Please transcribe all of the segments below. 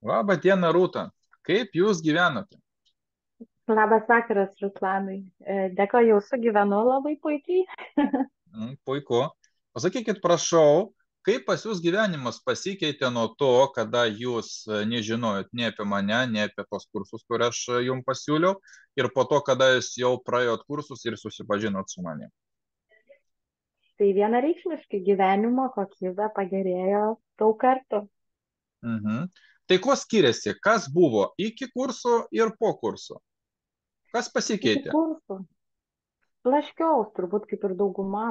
Labą dieną, Rūta. Kaip jūs gyvenate? Labas vakaras, Ruslanai. Dėkoju, jau sugyvenu labai puikiai. Puiku. Pasakykit, prašau, kaip pas jūs gyvenimas pasikeitė nuo to, kada jūs nežinojot nei apie mane, nei apie tos kursus, kur aš jums pasiūliau, ir po to, kada jūs jau praėjot kursus ir susipažinot su manim. Tai vienareikšmiškai gyvenimo kokybė pagerėjo daug kartų. Mhm. Tai kuo skiriasi, kas buvo iki kursų ir po kursų? Kas Iki pasikeitė? kursų. Blaškiaus, turbūt kaip ir dauguma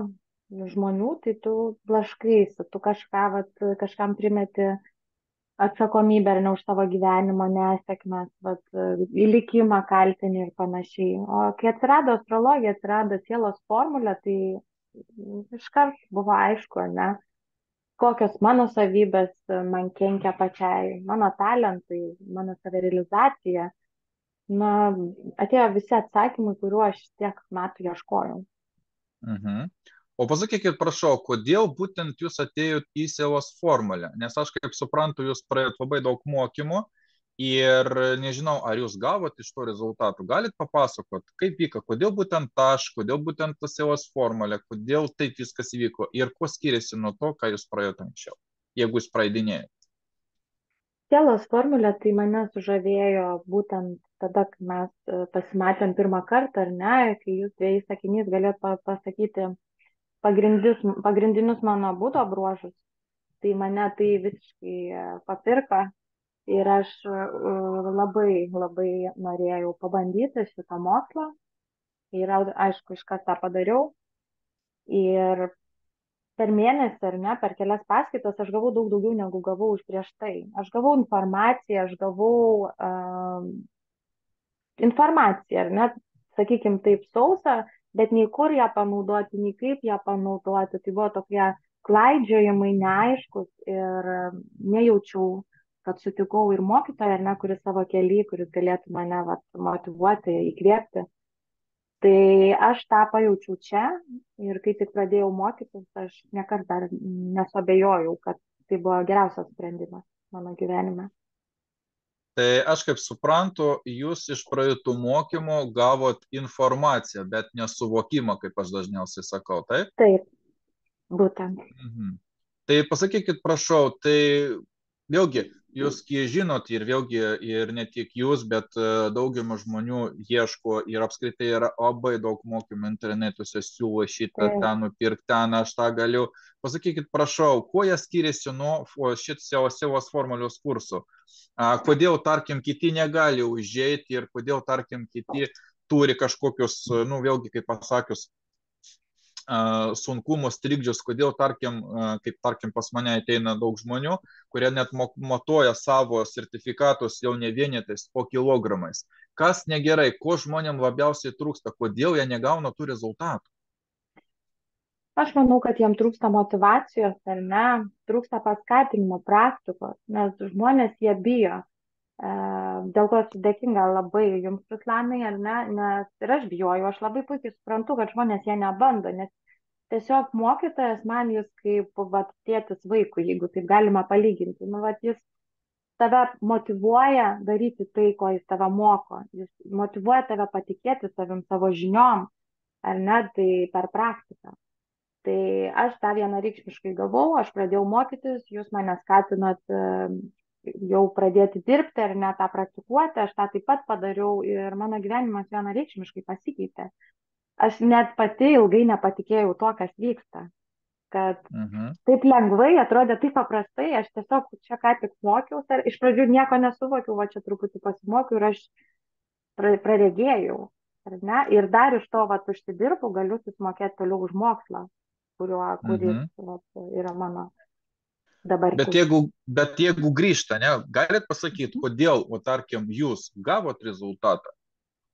žmonių, tai tu blaškaisi, tu kažkam primeti atsakomybę ar ne už savo gyvenimo nesėkmes, į likimą kaltini ir panašiai. O kai atsirado astrologija, atsirado sielos formulė, tai iškart buvo aišku, ne, kokios mano savybės man kenkia pačiai, mano talentai, mano savirealizacija. Na, atėjo visi atsakymai, kuriuo aš tiek metų ieškojau. Mhm. O pasakykit, prašau, kodėl būtent jūs atėjot į sielos formulę? Nes aš kaip suprantu, jūs praėjot labai daug mokymų ir nežinau, ar jūs gavot iš to rezultatų. Galit papasakot, kaip vyko, kodėl būtent aš, kodėl būtent ta sielos formulė, kodėl taip viskas įvyko ir kuo skiriasi nuo to, ką jūs praėjot anksčiau, jeigu jūs praeidinėjate. Sielos formulė tai mane sužavėjo būtent tada, kai mes pasimatėm pirmą kartą, ar ne, kai jūs dviejais sakiniais galėt pasakyti pagrindinius mano būdo bruožus, tai mane tai visiškai papirko ir aš labai, labai norėjau pabandyti šitą mokslą ir aišku, iškart tą padariau ir per mėnesį ar ne, per kelias paskaitas aš gavau daug daugiau negu gavau už prieš tai. Aš gavau informaciją, aš gavau informaciją, ar ne, sakykime taip sausą, bet nei kur ją panaudoti, nei kaip ją panaudoti. Tai buvo tokie klaidžiojimai neaiškus ir nejaučiau, kad sutikau ir mokytoją, ar ne, kuris savo kelyje, kuris galėtų mane motyvuoti, įkvėpti. Tai aš tą pajaučiau čia ir kai tik pradėjau mokytis, aš niekada dar nesuabejojau, kad tai buvo geriausias sprendimas mano gyvenime. Tai aš kaip suprantu, jūs iš praeitų mokymų gavot informaciją, bet nesuvokimą, kaip aš dažniausiai sakau, taip? Taip, būtent. Mhm. Tai pasakykit, prašau, tai vėlgi, jūs žinot ir vėlgi ir ne tik jūs, bet daugelis žmonių ieško ir apskritai yra labai daug mokymų internetuose, siūlo šitą, Taip. ten nupirkti, ten aš tą galiu. Pasakykit, prašau, kuo jie skiriasi nuo šitos sielos formulios kursų? Kodėl, tarkim, kiti negali užeiti ir kodėl, tarkim, kiti turi kažkokius, nu, vėlgi, kaip pasakius, sunkumus, trikdžius, kodėl, tarkim, kaip tarkim pas mane ateina daug žmonių, kurie net matuoja savo sertifikatus jau ne vienetais, o kilogramais. Kas negerai, ko žmonėm labiausiai trūksta, kodėl jie negauna tų rezultatų? Aš manau, kad jiem trūksta motivacijos ar ne, trūksta paskatinimo praktikos, nes žmonės jie bijo. Dėl to esu dėkinga labai jums, Ruslanai, ar ne, nes ir aš bijoju, aš labai puikiai suprantu, kad žmonės jie nebando, nes tiesiog mokytojas man jis kaip vat, tėtis vaikui, jeigu taip galima palyginti, nu, vat, jis tave motivuoja daryti tai, ko jis tave moko, jis motivuoja tave patikėti savim, savo žiniom, ar ne, tai per praktiką. Tai aš tą vienareikšmiškai gavau, aš pradėjau mokytis, jūs mane skatinat jau pradėti dirbti ar ne tą praktikuoti, aš tą taip pat padariau ir mano gyvenimas vienareikšmiškai pasikeitė. Aš net pati ilgai nepatikėjau to, kas vyksta, kad Mhm. taip lengvai, atrodė taip paprastai, aš tiesiog čia ką tik mokiausi, ir iš pradžių nieko nesuvokiau, va čia truputį pasimokiau ir aš praregėjau, ar ne, ir dar iš to, va, užsidirbu, galiu susimokėti toliau už mokslą, kuris Mhm. va, yra mano Bet dabartis. jeigu, bet jeigu grįžta, ne, galit pasakyti, kodėl, o tarkim, jūs gavot rezultatą,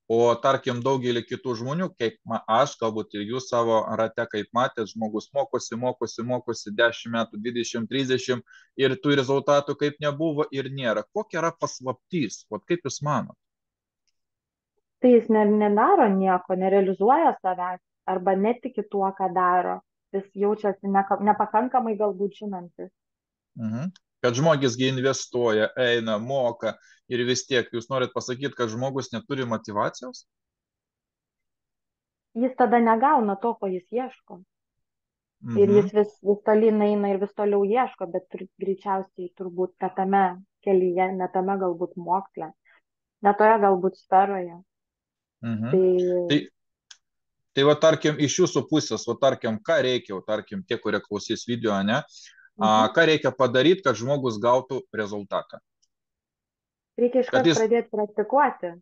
o tarkim daugelį kitų žmonių, kaip aš, galbūt ir jūs savo rate, kaip matėt, žmogus mokosi, mokosi, mokosi 10 metų, 20, 30 ir tų rezultatų kaip nebuvo ir nėra. Kokia yra paslaptys? Vat kaip jūs manot? Tai jis nedaro nieko, nerealizuoja savęs arba netiki tuo, ką daro. Jis jaučiasi nepakankamai galbūt žinantis. Mhm. Kad žmogisgi investuoja, eina, moka ir vis tiek jūs norit pasakyti, kad žmogus neturi motyvacijos? Jis tada negauna to, ko jis ieško. Ir jis Mhm, vis tolyn eina ir vis toliau ieško, bet greičiausiai turbūt ne tame kelyje, ne tame galbūt moksle, ne toje galbūt sferoje. mhm. Tai, Tai, tai va tarkim, iš jūsų pusės, va tarkim, ką reikia, va tarkim, tie, kurie klausys video, ne, mhm. ką reikia padaryti, kad žmogus gautų rezultatą. Reikia Kad iškart jis pradėti praktikuoti.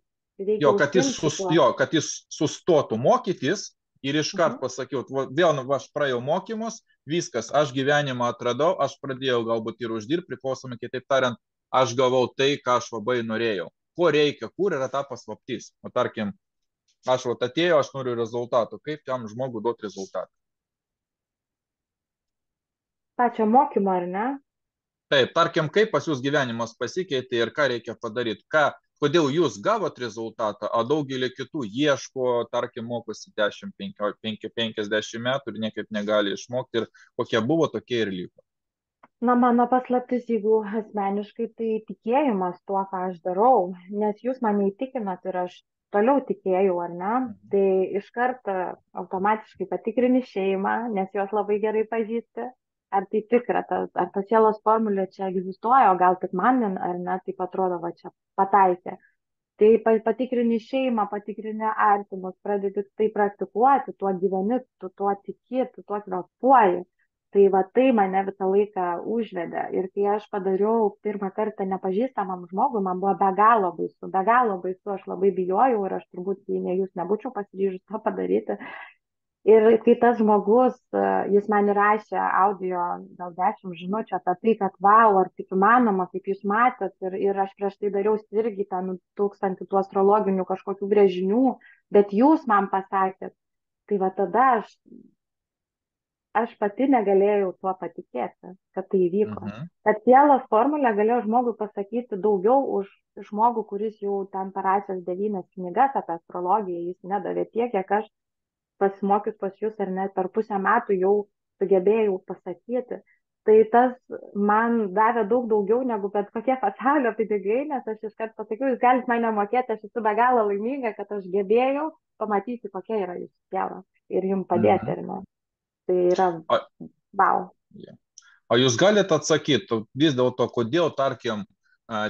Reikia Jo, užsiimti tuo. kad jis sustotų mokytis ir iškart Mhm. pasakiau, vėl aš praėjau mokymus, viskas, aš gyvenimą atradau, aš pradėjau galbūt ir uždirbti, priklausomai, kitaip tariant, aš gavau tai, ką aš labai norėjau. Ko reikia, kur yra ta paslaptis. O tarkim, aš atėjau, aš noriu rezultatų, kaip tam žmogui duoti rezultatą. Pačio mokymo, ar ne? Taip, tarkim, kaip pas jūs gyvenimas pasikeitė ir ką reikia padaryti, kodėl jūs gavot rezultatą, o daugelį kitų ieško, tarkim, mokosi 10, 50 metų ir niekaip negali išmokti ir kokie buvo, tokie ir liko. Na, mano paslaptis, jeigu asmeniškai, tai tikėjimas tuo, ką aš darau, nes jūs mane įtikinat ir aš toliau tikėjau, ar ne? Mhm. Tai iš karto automatiškai patikrini šeimą, nes juos labai gerai pažįsti. Ar tai tikra, ar ta sielos formulė čia egzistuoja, o gal tik man, ar ne, taip atrodo, va čia pataikė. Tai patikrini šeimą, patikrini artimus, pradedi tai praktikuoti, tuo gyveni, tu tuo tiki, tu tuo kvepuoji. Tai va tai mane visą laiką užvedė. Ir kai aš padariau pirmą kartą nepažįstamam žmogui, man buvo be galo baisu, aš labai bijojau ir aš turbūt, jei ne jūs, nebūčiau pasiryžus to padaryti. Ir kai tas žmogus, jis man įrašė audio gal 10 žinučių apie tai, kad wow, ar tik įmanoma, kaip jūs matėt, ir aš prieš tai dariau irgi ten 1000 tų astrologinių kažkokių brėžinių, bet jūs man pasakėt, tai va tada aš pati negalėjau tuo patikėti, kad tai įvyko. Mhm. Kad sielos formulė galėjo žmogui pasakyti daugiau už žmogų, kuris jau ten parašęs 9 knygas apie astrologiją, jis nedavė tiek, kiek aš pasimokius pas jūs ar net per pusę metų jau sugebėjau pasakyti. Tai tas man davė daug daugiau negu bet kokie pasaulio pinigai, nes aš iškart pasakiau, jūs galite mane mokėti, aš esu be galo laiminga, kad aš gebėjau pamatyti, kokia yra jūsų siela ir jums padėti, Mhm. ar ne. Tai yra O, wow. o jūs galite atsakyti vis dėlto, kodėl, tarkim,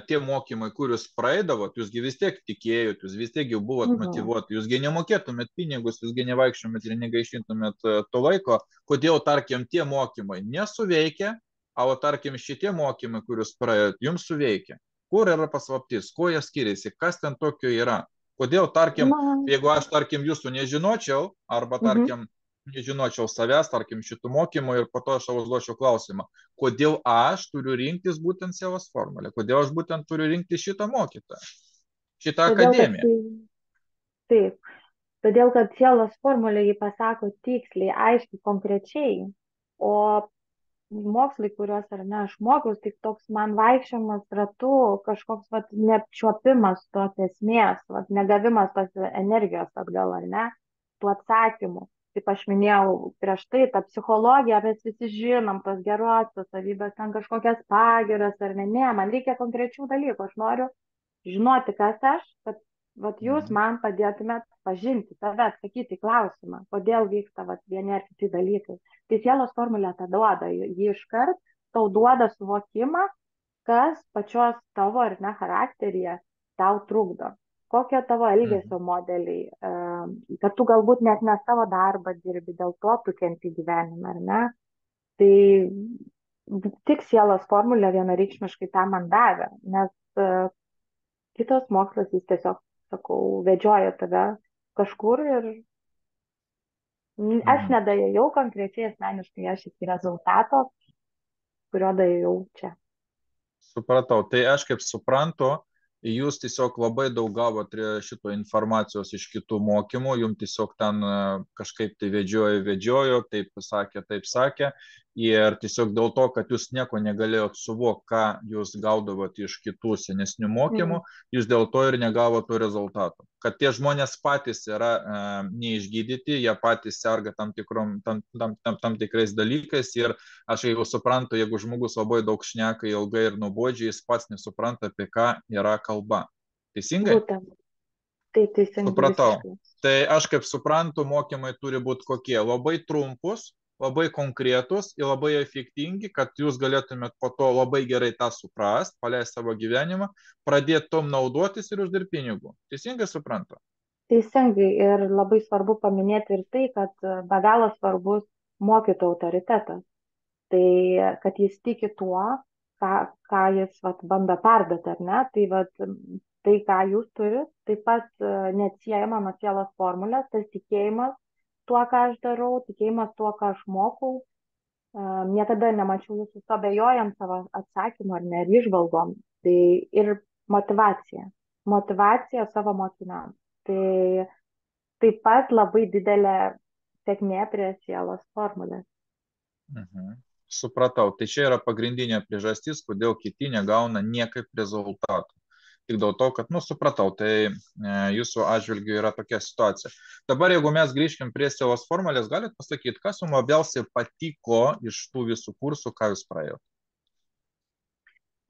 tie mokymai, kuriuos praeidavot, jūsgi vis tiek tikėjot, jūs vis tiek jau buvot Mhm. motyvuoti, jūsgi nemokėtumėt pinigus, jūsgi nevaikščiomėt ir negaišintumėt to laiko, kodėl, tarkim, tie mokymai nesuveikia, o, tarkim, šitie mokymai, kuriuos praėjot, jums suveikia. Kur yra paslaptis, kuo jie skiriasi, kas ten tokio yra. Kodėl, tarkim, Na, jeigu aš, tarkim, jūsų nežinočiau, arba, mhm. tarkim, nežinočiau savęs, tarkim, šitų mokymų ir po to aš užduočiau klausimą, kodėl aš turiu rinktis būtent sielos formulę, kodėl aš būtent turiu rinktis šitą mokytoją, šitą Todėl, kad akademiją. taip, todėl, kad sielos formulė jį pasako tiksliai, aiškiai, konkrečiai, o mokslai, kuriuos ar ne aš mokiausi, tik toks man vaikščiojimas ratu, kažkoks vat, neapčiuopimas tos esmės, vat, negavimas tos energijos atgal, ar ne, tų atsakymų. Kaip aš minėjau prieš tai, ta psichologija, mes visi žinom tos gerosios savybės, ten kažkokias pagiras ar ne, man reikia konkrečių dalykų, aš noriu žinoti, kas aš, kad vat, jūs Mhm. man padėtumėt pažinti save, atsakyti į klausimą, kodėl vyksta vat, vieni ar kiti dalykai. Tai sielos formulė tą duoda, ji iškart tau duoda suvokimą, kas pačios tavo ar ne charakteryje tau trukdo. Kokie tavo Mhm. elgesio modeliai, kad tu galbūt net ne savo darbą dirbi, dėl to tu kenti gyvenime, ar ne? Tai tik sielos formulė vienareikšmiškai tą man davė, nes kitas mokslas jis tiesiog, sakau, vedžioja tave kažkur ir aš Mhm. nedaėjau konkrečiai asmeniškai aš iki rezultato, kurio daėjau čia. Supratau. Tai aš kaip suprantu, jūs tiesiog labai daug gavot šito informacijos iš kitų mokymų, jums tiesiog ten kažkaip tai vedžiojo, taip sakė, Ir tiesiog dėl to, kad jūs nieko negalėjot suvokti, ką jūs gaudavot iš kitų senesnių mokymų, Mm. jūs dėl to ir negavo tų rezultatų. Kad tie žmonės patys yra neišgydyti, jie patys serga tam tikrais dalykais ir aš jeigu suprantu, jeigu žmogus labai daug šneka ilgai ir nuobodžiai, jis pats nesupranta, apie ką yra kalba. Teisingai? Būtent, tai teisingai Supratau. visiškai. Tai aš kaip suprantu, mokymai turi būti kokie? Labai trumpus, labai konkretus ir labai efektingi, kad jūs galėtumėt po to labai gerai tą suprast, paleisti savo gyvenimą, pradėti tom naudotis ir uždirbti pinigų. Teisingai suprantu? Teisingai ir labai svarbu paminėti ir tai, kad be galo svarbus mokytojo autoritetas. Tai kad jis tiki tuo, ką jis vat, bando perduoti, ar ne? Tai vat, tai, ką jūs turite, taip pat neatsiejama nuo sielos formulės, tas tikėjimas tuo, ką aš darau, tikėjimas tuo, ką aš mokau. Niekada nemačiau jūsų abejojant savo atsakymu ar ne, ar išvalgom. Tai ir motivacija. Motivacija savo mokiniams. Tai taip pat labai didelė sėkmė prie sielos formulės. Mhm. Supratau. Tai čia yra pagrindinė priežastis, kodėl kiti negauna niekaip rezultatų. Tik dėl to, kad, supratau, tai jūsų atžvilgiu yra tokia situacija. Dabar, jeigu mes grįžkim prie sielos formulės, galite pasakyti, kas jums labiausiai patiko iš tų visų kursų, ką jūs praėjote?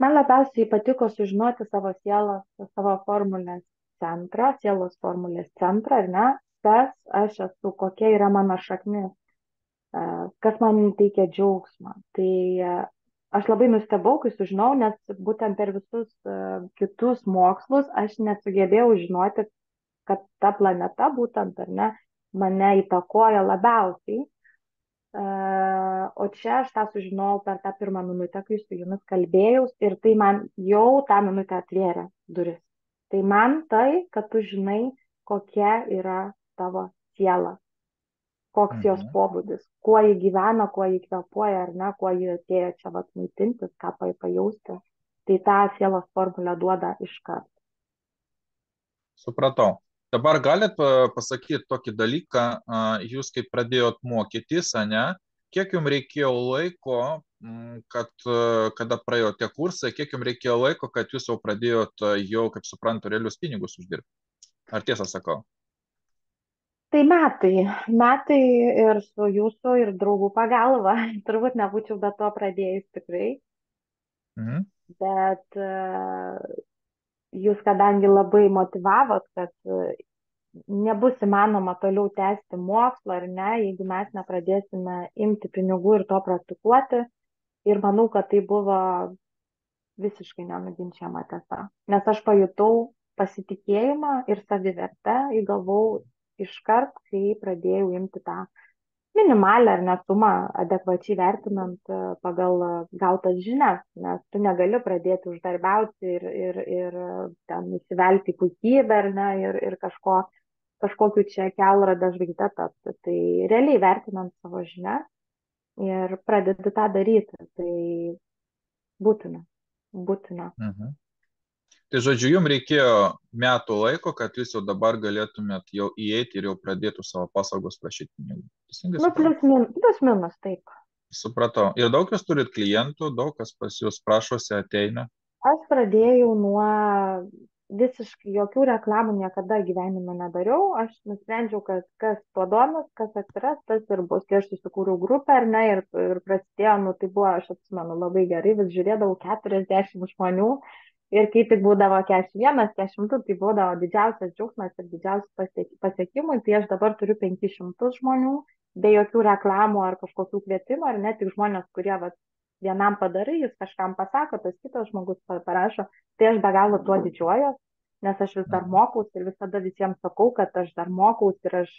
Man labiausiai patiko sužinoti savo sielos, savo formulės centrą, sielos formulės centrą, ar ne, kas aš esu, kokia yra mano šaknis, kas man teikia džiaugsmą. Tai aš labai nustebau, kai sužinau, nes būtent per visus kitus mokslus aš nesugebėjau žinoti, kad ta planeta būtent, ar ne, mane įtakoja labiausiai. O čia aš tą sužinojau per tą pirmą minutę, kai su jumis kalbėjau ir tai man jau tą minutę atvėrė duris. Tai man tai, kad tu žinai, kokia yra tavo siela, koks jos pobūdis, kuo ji gyvena, kuo ji kvėpuoja, ar ne, kuo ji atėjo čia vat maitintis, ką pajausti. Tai tą sielos formulę duoda iš karto. Supratau. Dabar galit pasakyti tokį dalyką, jūs kaip pradėjot mokytis, ne, kiek jums reikėjo laiko, kada praėjo tie kursai, kiek jums reikėjo laiko, kad jūs jau pradėjot jau, kaip suprantu, realius pinigus uždirbti? Ar tiesą sakau? Tai metai ir su jūsų ir draugų pagalba. Turbūt nebūčiau be to pradėjus tikrai. Mhm. Bet jūs kadangi labai motivavot, kad nebus įmanoma toliau tęsti mokslo ar ne, jeigu mes nepradėsime imti pinigų ir to praktikuoti. Ir manau, kad tai buvo visiškai nenuginčiama tiesa. Nes aš pajutau pasitikėjimą ir savivertę, įgavau iškart, kai pradėjau imti tą minimalę ar net sumą adekvačiai vertinant pagal gautas žinias, nes tu negali pradėti uždarbiauti ir ten įsivelti į puikybę ar ne, ir kažkokiu čia kelrodė žvaigždė tapti. Tai realiai vertinant savo žinias ir pradedi tą daryti, tai būtina. Mhm. Tai žodžiu, jums reikėjo metų laiko, kad jūs jau dabar galėtumėt jau įeiti ir jau pradėtų savo paslaugos prašyti pinigų. Teisingai supratau? Plius minus, taip. Supratau. Ir daug jūs turit klientų, daug kas pas jūs prašosi, ateina. Aš pradėjau nuo visiškai jokių reklamų niekada gyvenime nedariau. Aš nusprendžiau, kad kas tuo domis, kas atsiras, tas ir bus. Kai aš susikūriau grupę, ar ne, ir prasidėjo, tai buvo, aš atsimenu labai gerai, vis žiūrėdavau 40 žmonių. Ir kai tik būdavo 41, 42, tai būdavo didžiausias džiaugsmas ir didžiausias pasiekimai. Tai aš dabar turiu 500 žmonių, be jokių reklamų ar kažkokių kvietimų, ar ne tik žmonės, kurie vienam padarai, jis kažkam pasako, tas kitas žmogus parašo. Tai aš be galo tuo didžiuojuos, nes aš vis dar mokausi ir visada visiems sakau, kad aš dar mokausi ir aš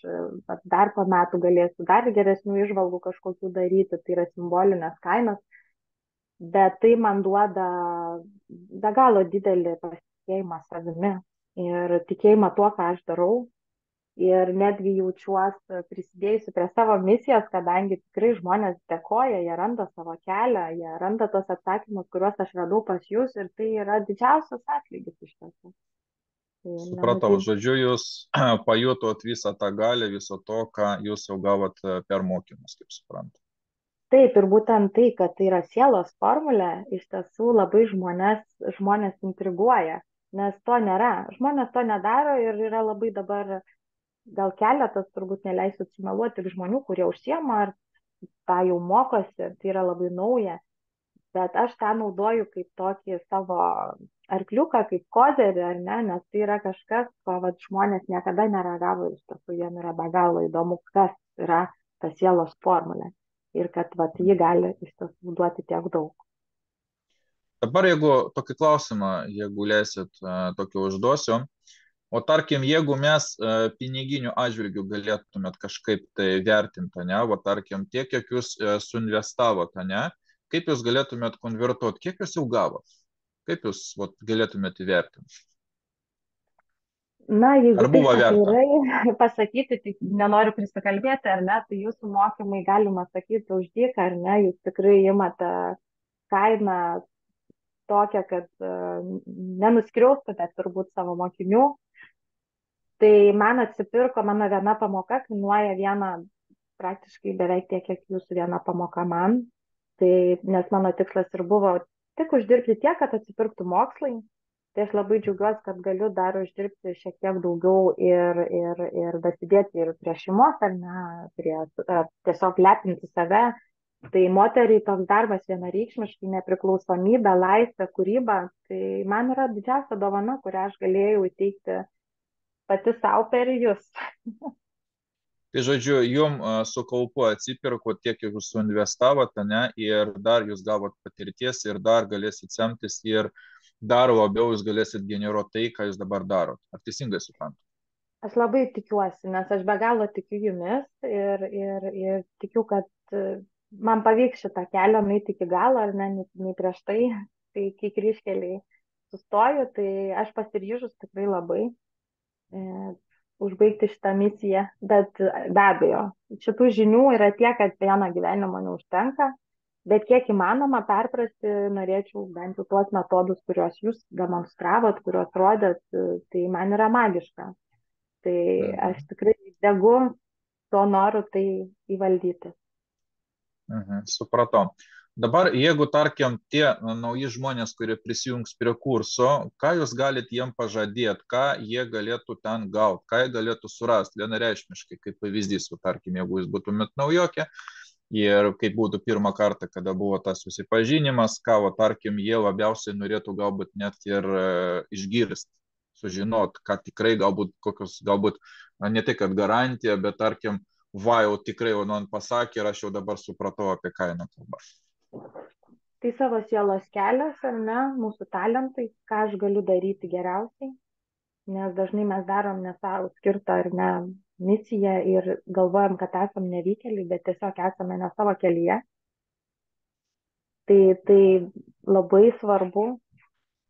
dar po metų galėsiu dar geresnių įžvalgų kažkokių daryti. Tai yra simbolinės kainos. Bet tai man duoda be galo didelį pasitikėjimą savimi ir tikėjimą tuo, ką aš darau. Ir netgi jaučiuosi prisidėjusi prie savo misijos, kadangi tikrai žmonės dėkoja, jie randa savo kelią, jie randa tos atsakymus, kuriuos aš radau pas jūs ir tai yra didžiausias atlygis iš tiesų. Supratau, žodžiu, jūs pajutot visą tą galę, viso to, ką jūs jau gavot per mokymus, kaip suprantu. Taip, ir būtent tai, kad tai yra sielos formulė, iš tiesų labai žmonės intriguoja, nes to nėra. Žmonės to nedaro ir yra labai dabar, gal keletas, turbūt neleisiu sumeluoti, tik žmonių, kurie užsiema ar tą jau mokosi, tai yra labai nauja. Bet aš tą naudoju kaip tokį savo arkliuką, kaip kozerį, ar ne, nes tai yra kažkas, ko vat, žmonės niekada neragavo, iš tiesų jiem yra be galo įdomu, kas yra ta sielos formulė ir kad vat, ji gali iš tiesų duoti tiek daug. Dabar jeigu tokį klausimą, jeigu leisit, tokį užduosiu. O tarkim, jeigu mes piniginių atžvilgių galėtumėt kažkaip tai vertinti, ne, o tarkim, tiek, kiek jūs suinvestavote, ne, kaip jūs galėtumėt konvertuoti, kiek jūs jau gavot, kaip jūs galėtumėt įvertinti? Na, jeigu Ar taip buvo verta? atvirai pasakyti, tai nenoriu prisikalbėti, ar ne, tai jūsų mokymai galima sakyti už dyką, ar ne, jūs tikrai imate kainą tokią, kad nenuskriaustumėte turbūt savo mokinių. Tai man atsipirko, mano viena pamoka kainuoja vieną praktiškai beveik tiek, kiek jūsų viena pamoka man. Tai, nes mano tikslas ir buvo tik uždirbti tiek, kad atsipirktų mokslai. Tai aš labai džiaugiuosi, kad galiu dar uždirbti šiek tiek daugiau ir dasidėti ir prie šeimos, ar ne, prie tiesiog lepinti save. Tai moteriai toks darbas vienareikšmiškai, nepriklausomybė, laisvė, kūryba, tai man yra didžiausia dovana, kurią aš galėjau įteikti pati savo per jūs. Tai žodžiu, jum su kaupu atsipirko tiek, kiek jūs suinvestavote, ne, ir dar jūs gavot patirties ir dar galėsit semtis ir dar labiau jūs galėsit generuoti tai, ką jūs dabar darot. Ar teisingai suprantu? Aš labai tikiuosi, nes aš be galo tikiu jumis ir tikiu, kad man pavyks šitą kelią nueiti iki galo, ar ne, nei prieš tai, tai kai kryžkeliai sustoju, tai aš pasiryžus tikrai labai užbaigti šitą misiją, bet be abejo, šitų žinių yra tiek, kad vieno gyvenimo neužtenka, bet kiek įmanoma perprasti, norėčiau bent jau tuos metodus, kuriuos jūs demonstravot, kuriuos rodėt, tai man yra magiška. Tai aš Mhm. tikrai degu to noru tai įvaldyti. Supratau. Dabar, jeigu, tarkim, tie nauji žmonės, kurie prisijungs prie kurso, ką jūs galite jiem pažadėti, ką jie galėtų ten gauti, ką jie galėtų surasti vienareikšmiškai, kaip pavyzdys, tarkim, jeigu jūs būtumėt naujokė ir kaip būtų pirmą kartą, kada buvo tas susipažinimas, ką, tarkim, jie labiausiai norėtų galbūt net ir išgirsti, sužinot, ką tikrai galbūt, kokios, galbūt, ne tai, kad garantija, bet, tarkim, jau tikrai jau man pasakė ir aš jau dabar supratau, apie ką eina kalba. Tai savo sielos kelias, ar ne, mūsų talentai, ką aš galiu daryti geriausiai, nes dažnai mes darom ne savo skirtą ar ne misiją ir galvojam, kad esam nevykėliai, bet tiesiog esame ne savo kelyje. Tai labai svarbu,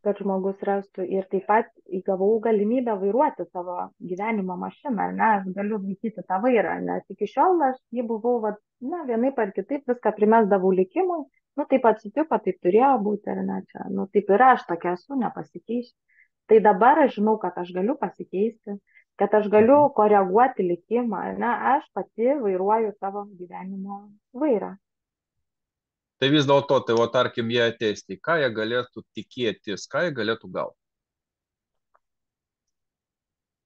kad žmogus rastų ir taip pat įgavau galimybę vairuoti savo gyvenimo mašiną, ar ne, aš galiu laikyti tą vairą, nes iki šiol aš jį buvau, na, vienaip ar kitaip viską primesdavau likimui, nu, taip atsitiko, taip turėjo būti, ar ne, čia, nu, taip ir aš tokia esu, nepasikeisiu. Tai dabar aš žinau, kad aš galiu pasikeisti, kad aš galiu koreguoti likimą, ar ne, aš pati vairuoju savo gyvenimo vairą. Tai vis dėlto, tai tarkim, jie ateis, tai ką jie galėtų tikėtis, ką jie galėtų gauti?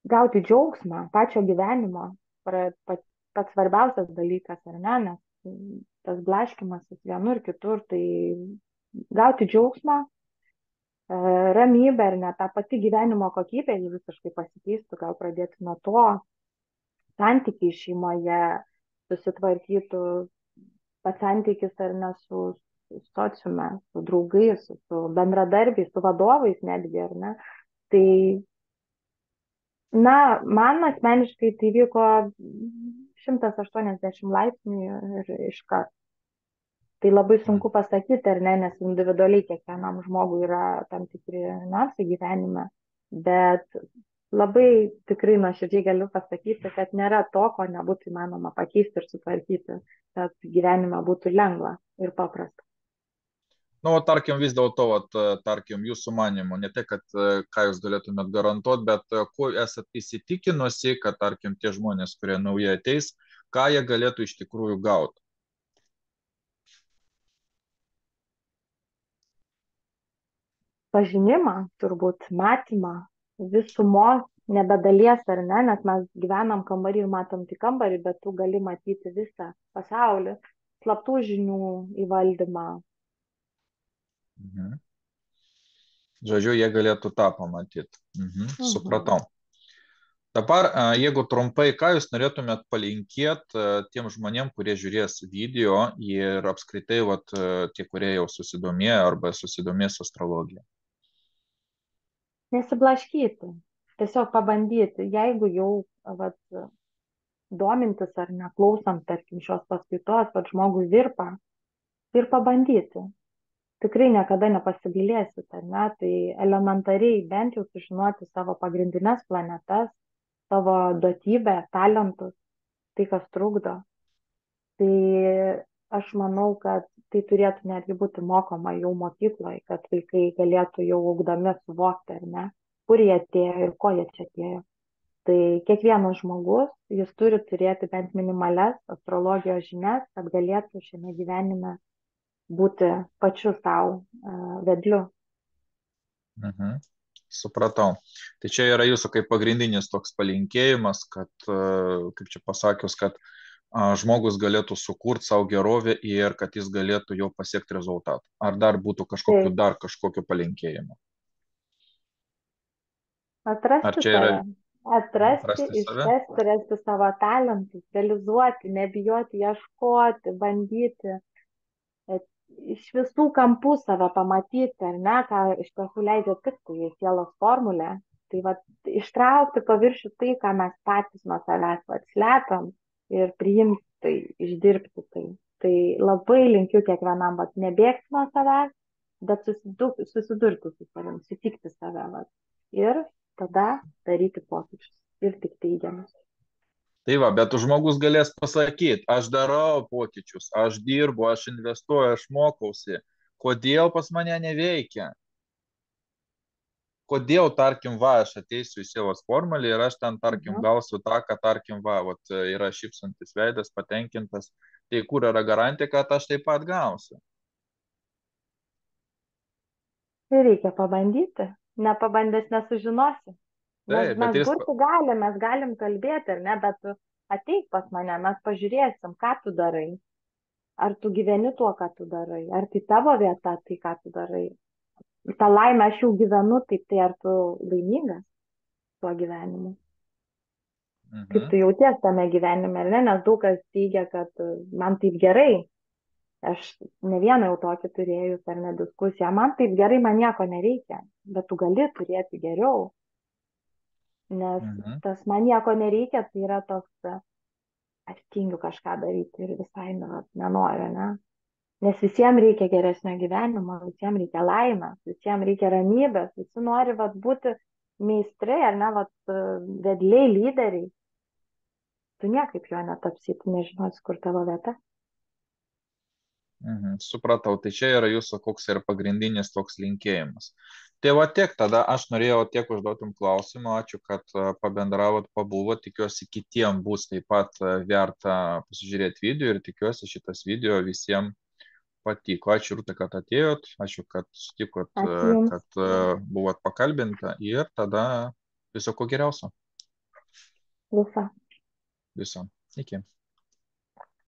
Gauti džiaugsmą, pačio gyvenimo, pats svarbiausias dalykas, ar ne, nes tas blaškimasis vienur kitur, tai gauti džiaugsmą, ramybę, ar ne, tą pati gyvenimo kokybę, jį visiškai pasikeistų, gal pradėti nuo to, santykiai šeimoje susitvarkytų, pats santykis, ar ne, su sociume, su draugais, su bendradarbiais, su vadovais netgi, ar ne. Tai, na, man asmeniškai tai vyko 180 laipsnių ir iškart. Tai labai sunku pasakyti, ar ne, nes individualiai kiekvienam žmogui yra tam tikri niuansai gyvenime, bet labai tikrai nuoširdžiai galiu pasakyti, kad nėra to, ko nebūtų įmanoma pakeisti ir sutvarkyti, kad gyvenime būtų lengva ir paprasta. Nu, tarkim, vis dėlto, tarkim, jūsų manimo, ne tai, kad ką jūs galėtumėt garantuoti, bet kuo esat įsitikinusi, kad, tarkim, tie žmonės, kurie naujai ateis, ką jie galėtų iš tikrųjų gauti? pažinimą, turbūt matymą visumos, nebedalies ar ne, nes mes gyvenam kambarį ir matom tik kambarį, bet tu gali matyti visą pasaulį, slaptų žinių įvaldymą. Mhm. Žodžiu, jie galėtų tą pamatyti. Mhm. Supratau. Dabar, jeigu trumpai, ką jūs norėtumėt palinkėti tiem žmonėm, kurie žiūrės video ir apskritai tie, kurie jau susidomėjo arba susidomės astrologija? Nesiblaškyti, tiesiog pabandyti, jeigu jau vat, domintis ar neklausant, tarkim, šios paskaitos, kad žmogus dirba ir pabandyti. Tikrai niekada nepasigailėsit, ar ne? Tai elementariai bent jau sužinoti savo pagrindinės planetas, savo duotybę, talentus, tai kas trukdo. Tai aš manau, kad tai turėtų netgi būti mokoma jau mokykloje, kad vaikai galėtų jau augdami suvokti, ar ne, kur jie atėjo ir ko jie čia atėjo. Tai kiekvienas žmogus, jis turi turėti bent minimales astrologijos žinias, kad galėtų šiame gyvenime būti pačiu savo vedliu. Mhm. Supratau. Tai čia yra jūsų kaip pagrindinis toks palinkėjimas, kad, kaip čia pasakius, kad žmogus galėtų sukurti savo gerovę ir kad jis galėtų jau pasiekti rezultatą. Ar dar būtų Tai kažkokiu palinkėjimu? Ar atrasti čia yra save, atrasti, atrasti save? išvesti, rasti savo talentus, realizuoti, nebijoti, ieškoti, bandyti, e, iš visų kampų save pamatyti, ar ne, ką iš tiesų leidžia tik tai sielos formulė. Tai va, ištraukti paviršių tai, ką mes patys nuo savęs slepiam ir priimti tai, išdirbti tai. Tai labai linkiu kiekvienam, vat, nebėgti nuo savęs, bet susidurti su savim, sutikti save. Vat. Ir tada daryti pokyčius ir tik teigiamus. Tai va, bet žmogus galės pasakyti, aš darau pokyčius, aš dirbu, aš investuoju, aš mokausi. Kodėl pas mane neveikia? Kodėl, tarkim, aš ateisiu į sielos formulę ir aš ten, tarkim, Mhm. gausiu tą, kad, tarkim, yra šypsantis veidas, patenkintas, tai kur yra garantija, kad aš taip pat gausiu? Tai reikia pabandyti. Nepabandęs nesužinosi. Taip, bet Mes jis, burti galim, mes galim kalbėti, ar ne, bet tu ateik pas mane, mes pažiūrėsim, ką tu darai. Ar tu gyveni tuo, ką tu darai. Ar tai tavo vieta, tai ką tu darai. Ta laimė aš jau gyvenu, taip tai ar tu laimingas tuo gyvenimu. Kaip mhm, tu jauties tame gyvenime, ar ne, nes daug kas teigia, kad man taip gerai. Aš ne vieną jau tokį turėjus ar ne diskusiją, man taip gerai, man nieko nereikia, bet tu gali turėti geriau, nes mhm, tas man nieko nereikia, tai yra toks, aš tingiu kažką daryti ir visai nenoriu, ne? Nes visiems reikia geresnio gyvenimo, visiems reikia laimės, visiems reikia ramybės, visi nori vat, būti meistrai ar ne, vat, vedliai, lyderiai. Tu niekaip jo netapsi, tu nežinosi, kur tavo vieta. mhm, supratau, tai čia yra jūsų koks yra pagrindinis toks linkėjimas. Tai va tiek, tada aš norėjau tiek užduotum klausimų, ačiū, kad pabendravot, pabuvot, tikiuosi kitiem bus taip pat verta pasižiūrėti video ir tikiuosi šitas video visiems patiko. Ačiū, Rūta, kad atėjot, ačiū, kad sutikot, Ačiū Jums. kad buvot pakalbinta ir tada viso ko geriausio. Viso. Viso. Iki.